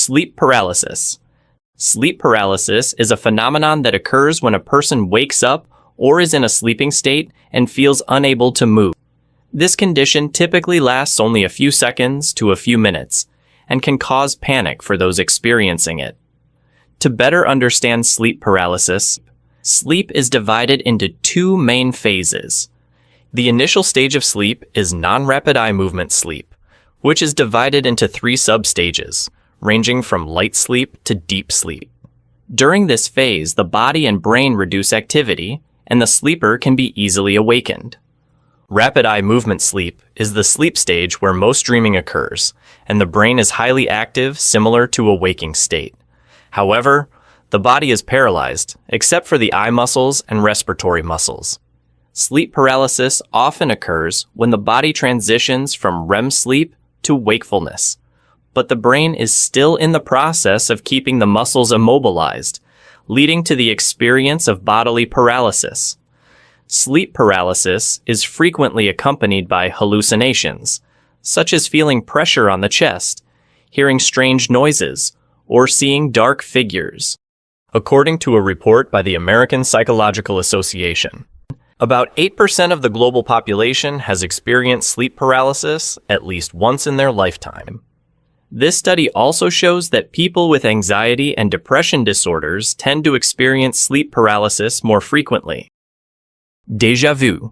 Sleep paralysis. Sleep paralysis is a phenomenon that occurs when a person wakes up or is in a sleeping state and feels unable to move. This condition typically lasts only a few seconds to a few minutes and can cause panic for those experiencing it. To better understand sleep paralysis, sleep is divided into two main phases. The initial stage of sleep is non-rapid eye movement sleep, which is divided into three substages, ranging from light sleep to deep sleep. During this phase, the body and brain reduce activity, and the sleeper can be easily awakened. Rapid eye movement sleep is the sleep stage where most dreaming occurs, and the brain is highly active, similar to a waking state. However, the body is paralyzed, except for the eye muscles and respiratory muscles. Sleep paralysis often occurs when the body transitions from REM sleep to wakefulness, but the brain is still in the process of keeping the muscles immobilized, leading to the experience of bodily paralysis. Sleep paralysis is frequently accompanied by hallucinations, such as feeling pressure on the chest, hearing strange noises, or seeing dark figures. According to a report by the American Psychological Association, about 8% of the global population has experienced sleep paralysis at least once in their lifetime. This study also shows that people with anxiety and depression disorders tend to experience sleep paralysis more frequently. Déjà vu.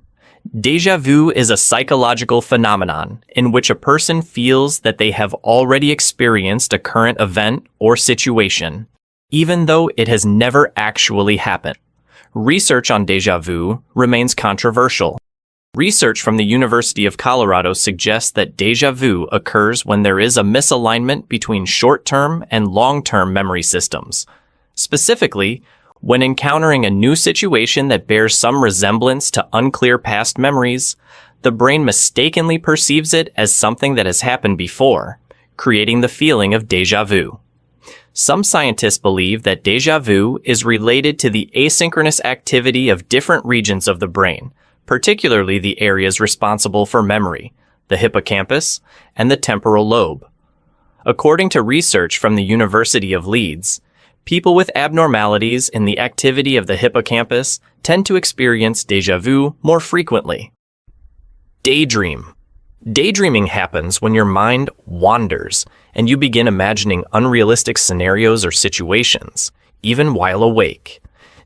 Déjà vu is a psychological phenomenon in which a person feels that they have already experienced a current event or situation, even though it has never actually happened. Research on déjà vu remains controversial. Research from the University of Colorado suggests that déjà vu occurs when there is a misalignment between short-term and long-term memory systems. Specifically, when encountering a new situation that bears some resemblance to unclear past memories, the brain mistakenly perceives it as something that has happened before, creating the feeling of déjà vu. Some scientists believe that déjà vu is related to the asynchronous activity of different regions of the brain, particularly the areas responsible for memory, the hippocampus and the temporal lobe. According to research from the University of Leeds, people with abnormalities in the activity of the hippocampus tend to experience déjà vu more frequently. Daydream. Daydreaming happens when your mind wanders and you begin imagining unrealistic scenarios or situations, even while awake.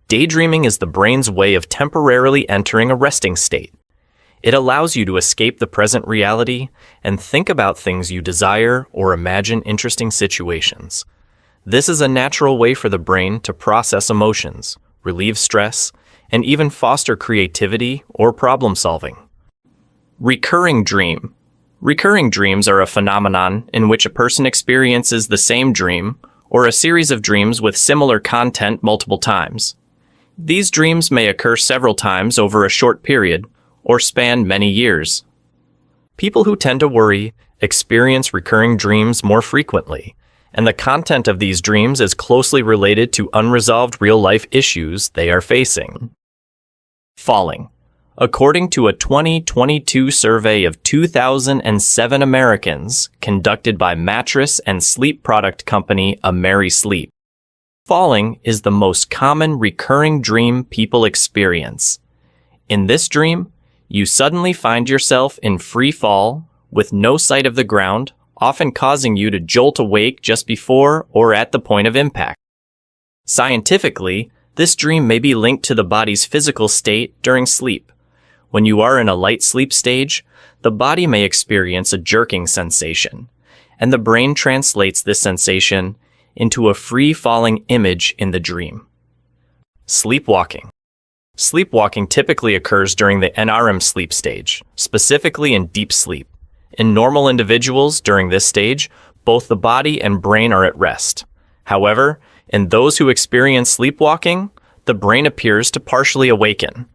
Daydreaming is the brain's way of temporarily entering a resting state. It allows you to escape the present reality and think about things you desire or imagine interesting situations. This is a natural way for the brain to process emotions, relieve stress, and even foster creativity or problem solving. Recurring dream. Recurring dreams are a phenomenon in which a person experiences the same dream or a series of dreams with similar content multiple times. These dreams may occur several times over a short period or span many years. People who tend to worry experience recurring dreams more frequently, and the content of these dreams is closely related to unresolved real-life issues they are facing. Falling. According to a 2022 survey of 2,007 Americans conducted by mattress and sleep product company AmeriSleep, falling is the most common recurring dream people experience. In this dream, you suddenly find yourself in free fall with no sight of the ground, often causing you to jolt awake just before or at the point of impact. Scientifically, this dream may be linked to the body's physical state during sleep. When you are in a light sleep stage, the body may experience a jerking sensation, and the brain translates this sensation into a free-falling image in the dream. Sleepwalking. Sleepwalking typically occurs during the NREM sleep stage, specifically in deep sleep. In normal individuals during this stage, both the body and brain are at rest. However, in those who experience sleepwalking, the brain appears to partially awaken.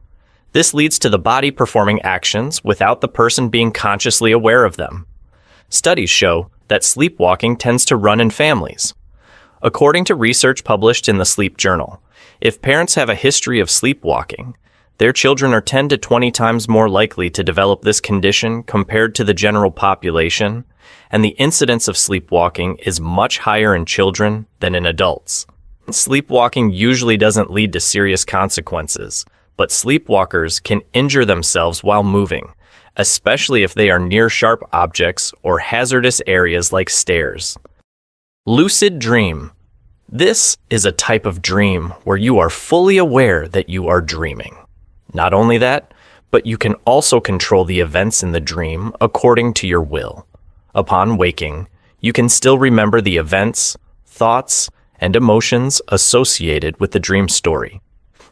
This leads to the body performing actions without the person being consciously aware of them. Studies show that sleepwalking tends to run in families. According to research published in the Sleep Journal, if parents have a history of sleepwalking, Their children are 10 to 20 times more likely to develop this condition compared to the general population, and the incidence of sleepwalking is much higher in children than in adults. Sleepwalking usually doesn't lead to serious consequences, but sleepwalkers can injure themselves while moving, especially if they are near sharp objects or hazardous areas like stairs. Lucid Dream. This is a type of dream where you are fully aware that you are dreaming. Not only that, but you can also control the events in the dream according to your will. Upon waking, you can still remember the events, thoughts, and emotions associated with the dream story.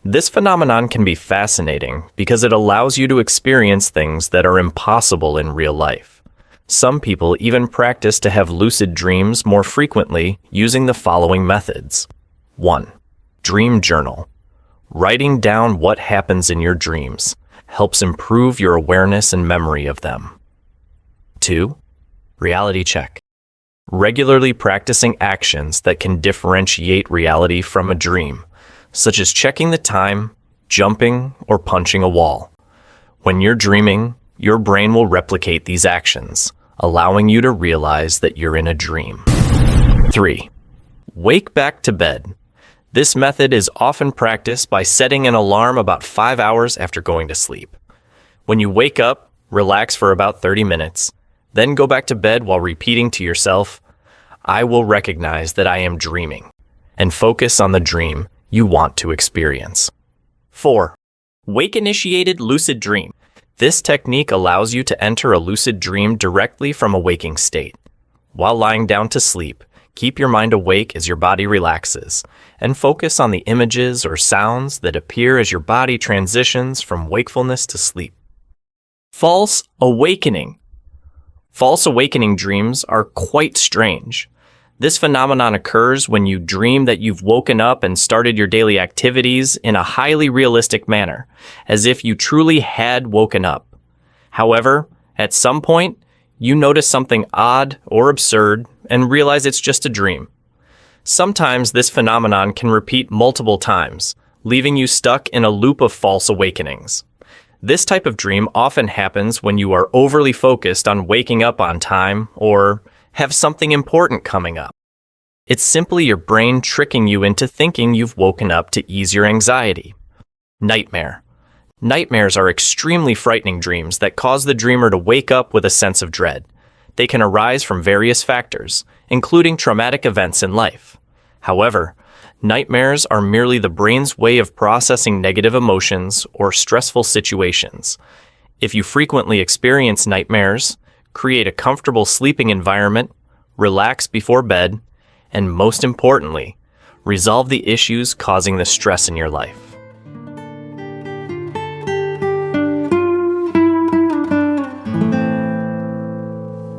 This phenomenon can be fascinating because it allows you to experience things that are impossible in real life. Some people even practice to have lucid dreams more frequently using the following methods. 1. Dream journal. Writing down what happens in your dreams helps improve your awareness and memory of them. 2. Reality check. Regularly practicing actions that can differentiate reality from a dream, such as checking the time, jumping, or punching a wall. When you're dreaming, your brain will replicate these actions, allowing you to realize that you're in a dream. 3. Wake back to bed. This method is often practiced by setting an alarm about 5 hours after going to sleep. When you wake up, relax for about 30 minutes, then go back to bed while repeating to yourself, "I will recognize that I am dreaming," and focus on the dream you want to experience. 4. Wake-initiated lucid dream. This technique allows you to enter a lucid dream directly from a waking state. While lying down to sleep, keep your mind awake as your body relaxes, and focus on the images or sounds that appear as your body transitions from wakefulness to sleep. False awakening. False awakening dreams are quite strange. This phenomenon occurs when you dream that you've woken up and started your daily activities in a highly realistic manner, as if you truly had woken up. However, at some point, you notice something odd or absurd and realize it's just a dream. Sometimes this phenomenon can repeat multiple times, leaving you stuck in a loop of false awakenings. This type of dream often happens when you are overly focused on waking up on time or have something important coming up. It's simply your brain tricking you into thinking you've woken up to ease your anxiety. Nightmare. Nightmares are extremely frightening dreams that cause the dreamer to wake up with a sense of dread. They can arise from various factors, including traumatic events in life. However, nightmares are merely the brain's way of processing negative emotions or stressful situations. If you frequently experience nightmares, create a comfortable sleeping environment, relax before bed, and most importantly, resolve the issues causing the stress in your life.